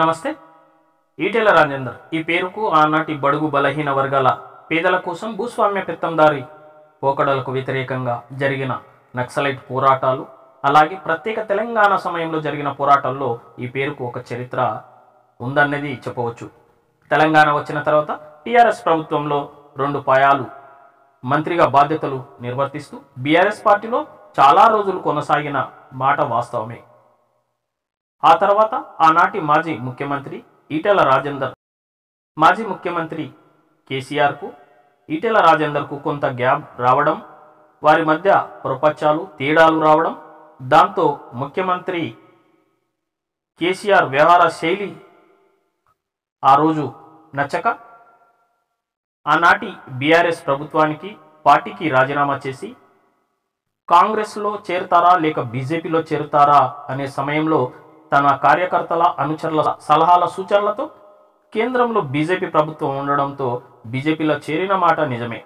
నమస్తే. ఈటెల రాజేందర్ ఈ పేరుకు ఆనాటి బడుగు బలహీన వర్గాల పేదల కోసం భూస్వామ్య పెత్తందారి పోకడలకు వ్యతిరేకంగా జరిగిన నక్సలైట్ పోరాటాలు, అలాగే ప్రత్యేక తెలంగాణ సమయంలో జరిగిన పోరాటాల్లో ఈ పేరుకు ఒక చరిత్ర ఉందన్నది చెప్పవచ్చు. తెలంగాణ వచ్చిన తర్వాత టీఆర్ఎస్ ప్రభుత్వంలో 2 పాయాలు మంత్రిగా బాధ్యతలు నిర్వర్తిస్తూ బీఆర్ఎస్ పార్టీలో చాలా రోజులు కొనసాగిన మాట వాస్తవమే. ఆ తర్వాత ఆనాటి మాజీ ముఖ్యమంత్రి ఈటెల రాజేందర్, మాజీ ముఖ్యమంత్రి కేసీఆర్కు ఈటెల రాజేందర్కు కొంత గ్యాప్ రావడం, వారి మధ్య ప్రపంచాలు తేడాలు రావడం, దాంతో ముఖ్యమంత్రి కేసీఆర్ వ్యవహార శైలి ఆ రోజు నచ్చక ఆనాటి బీఆర్ఎస్ ప్రభుత్వానికి పార్టీకి రాజీనామా చేసి కాంగ్రెస్లో చేరుతారా లేక బీజేపీలో చేరుతారా అనే సమయంలో తన కార్యకర్తల అనుచరుల సలహాల సూచనలతో కేంద్రంలో బీజేపీ ప్రభుత్వం ఉండడంతో బీజేపీలో చేరిన మాట నిజమే.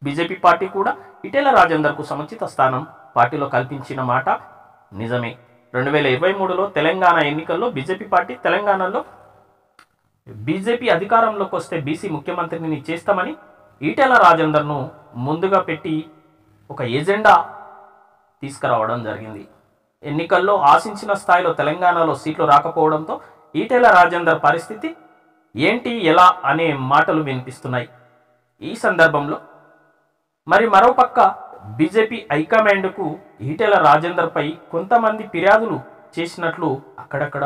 బీజేపీ పార్టీ కూడా ఈటెల రాజేందర్కు సముచిత స్థానం పార్టీలో కల్పించిన మాట నిజమే. 2023లో తెలంగాణ ఎన్నికల్లో బీజేపీ పార్టీ తెలంగాణలో బీజేపీ అధికారంలోకి వస్తే బీసీ ముఖ్యమంత్రిని చేస్తామని ఈటెల రాజేందర్ను ముందుగా పెట్టి ఒక ఎజెండా తీసుకురావడం జరిగింది. ఎన్నికల్లో ఆశించిన స్థాయిలో తెలంగాణలో సీట్లు రాకపోవడంతో ఈటెల రాజేందర్ పరిస్థితి ఏంటి ఎలా అనే మాటలు వినిపిస్తున్నాయి. ఈ సందర్భంలో మరోపక్క బీజేపీ హైకమాండ్కు ఈటెల రాజేందర్పై కొంతమంది ఫిర్యాదులు చేసినట్లు అక్కడక్కడ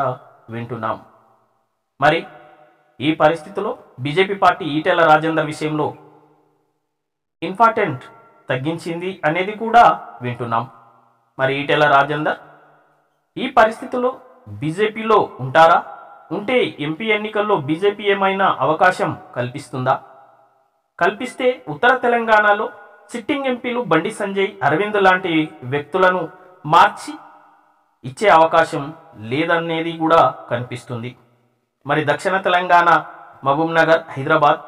వింటున్నాం. మరి ఈ పరిస్థితిలో బీజేపీ పార్టీ ఈటెల రాజేందర్ విషయంలో ఇంపార్టెంట్ తగ్గించింది అనేది కూడా వింటున్నాం. మరి ఈటెల రాజేందర్ ఈ పరిస్థితిలో బీజేపీలో ఉంటారా? ఉంటే ఎంపీ ఎన్నికల్లో బీజేపీ ఏమైనా అవకాశం కల్పిస్తుందా? కల్పిస్తే ఉత్తర తెలంగాణలో సిట్టింగ్ ఎంపీలు బండి సంజయ్, అరవింద్ లాంటి వ్యక్తులను మార్చి ఇచ్చే అవకాశం లేదనేది కూడా కనిపిస్తుంది. మరి దక్షిణ తెలంగాణ మహబూబ్ నగర్, హైదరాబాద్,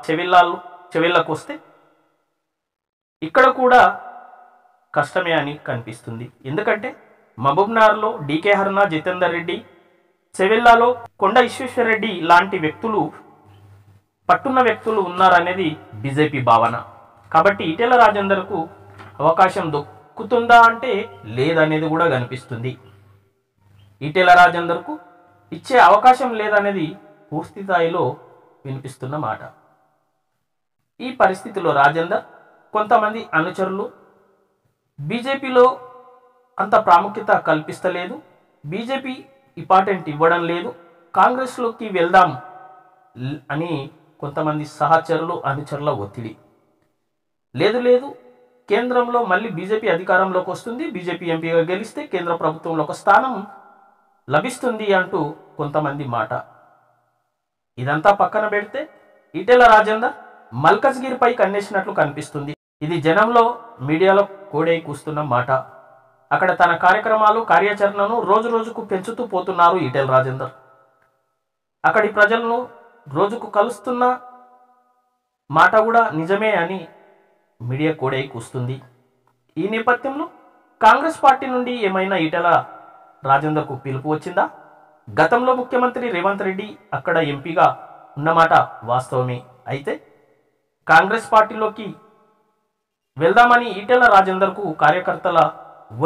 చెవెళ్ళకు వస్తే ఇక్కడ కూడా కష్టమే అని కనిపిస్తుంది. ఎందుకంటే మహబూబ్నగర్లో డీకే హర్నా, జితేందర్ రెడ్డి, చెవెల్లాలో కొండ విశ్వేశ్వరరెడ్డి లాంటి వ్యక్తులు, పట్టున్న వ్యక్తులు ఉన్నారనేది బీజేపీ భావన. కాబట్టి ఈటెల రాజేందర్కు అవకాశం దొక్కుతుందా అంటే లేదనేది కూడా కనిపిస్తుంది. ఈటెల రాజేందర్కు ఇచ్చే అవకాశం లేదనేది పూర్తి స్థాయిలో వినిపిస్తున్న మాట. ఈ పరిస్థితిలో రాజేందర్ కొంతమంది అనుచరులు బీజేపీలో అంత ప్రాముఖ్యత కల్పిస్తలేదు, బీజేపీ ఇంపార్టెంట్ ఇవ్వడం లేదు, కాంగ్రెస్లోకి వెళ్దాం అని కొంతమంది సహచరులు అనుచరుల ఒత్తిడి. లేదు కేంద్రంలో మళ్ళీ బీజేపీ అధికారంలోకి వస్తుంది, బీజేపీ ఎంపీగా గెలిస్తే కేంద్ర ప్రభుత్వంలో ఒక స్థానం లభిస్తుంది అంటూ కొంతమంది మాట. ఇదంతా పక్కన పెడితే ఈటెల రాజేందర్ మల్కజ్గిరిపై కన్నేసినట్లు కనిపిస్తుంది. ఇది జనంలో మీడియాలో కోడై కూస్తున్న మాట. అక్కడ తన కార్యక్రమాలు కార్యాచరణను రోజుకు పెంచుతూ పోతున్నారు ఈటెల రాజేందర్. అక్కడి ప్రజలను రోజుకు కలుస్తున్న మాట కూడా నిజమే అని మీడియా కోడై కూస్తుంది. ఈ నేపథ్యంలో కాంగ్రెస్ పార్టీ నుండి ఏమైనా ఈటెల రాజేందర్కు పిలుపు వచ్చిందా? గతంలో ముఖ్యమంత్రి రేవంత్ రెడ్డి అక్కడ ఎంపీగా ఉన్నమాట వాస్తవమే. అయితే కాంగ్రెస్ పార్టీలోకి వెళ్దామని ఈటెల రాజేందర్కు కార్యకర్తల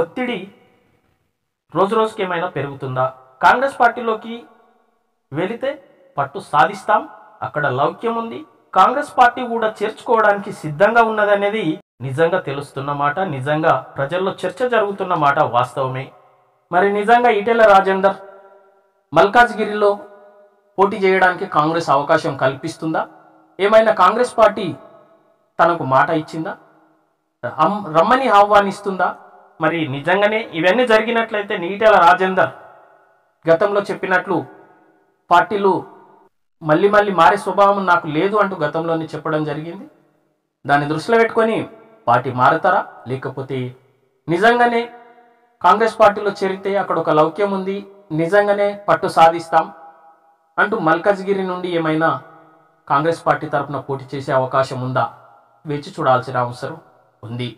ఒత్తిడి రోజుకి ఏమైనా పెరుగుతుందా? కాంగ్రెస్ పార్టీలోకి వెళితే పట్టు సాధిస్తాం, అక్కడ లౌక్యం ఉంది, కాంగ్రెస్ పార్టీ కూడా చేర్చుకోవడానికి సిద్ధంగా ఉన్నదనేది నిజంగా తెలుస్తున్న మాట, నిజంగా ప్రజల్లో చర్చ జరుగుతున్న మాట వాస్తవమే. మరి నిజంగా ఈటెల రాజేందర్ మల్కాజ్గిరిలో పోటీ చేయడానికి కాంగ్రెస్ అవకాశం కల్పిస్తుందా? ఏమైనా కాంగ్రెస్ పార్టీ తనకు మాట ఇచ్చిందా? రమ్మని ఆహ్వానిస్తుందా? మరి నిజంగానే ఇవన్నీ జరిగినట్లయితే ఈటెల రాజేందర్ గతంలో చెప్పినట్లు పార్టీలు మళ్ళీ మారే స్వభావం నాకు లేదు అంటూ గతంలోనే చెప్పడం జరిగింది. దాన్ని దృష్టిలో పెట్టుకొని పార్టీ మారుతారా, లేకపోతే నిజంగానే కాంగ్రెస్ పార్టీలో చేరితే అక్కడ ఒక లౌక్యం ఉంది, నిజంగానే పట్టు సాధిస్తాం అంటూ మల్కజ్గిరి నుండి ఏమైనా కాంగ్రెస్ పార్టీ తరఫున పోటీ చేసే అవకాశం ఉందా? వేచి చూడాల్సిన అవసరం ఉంది.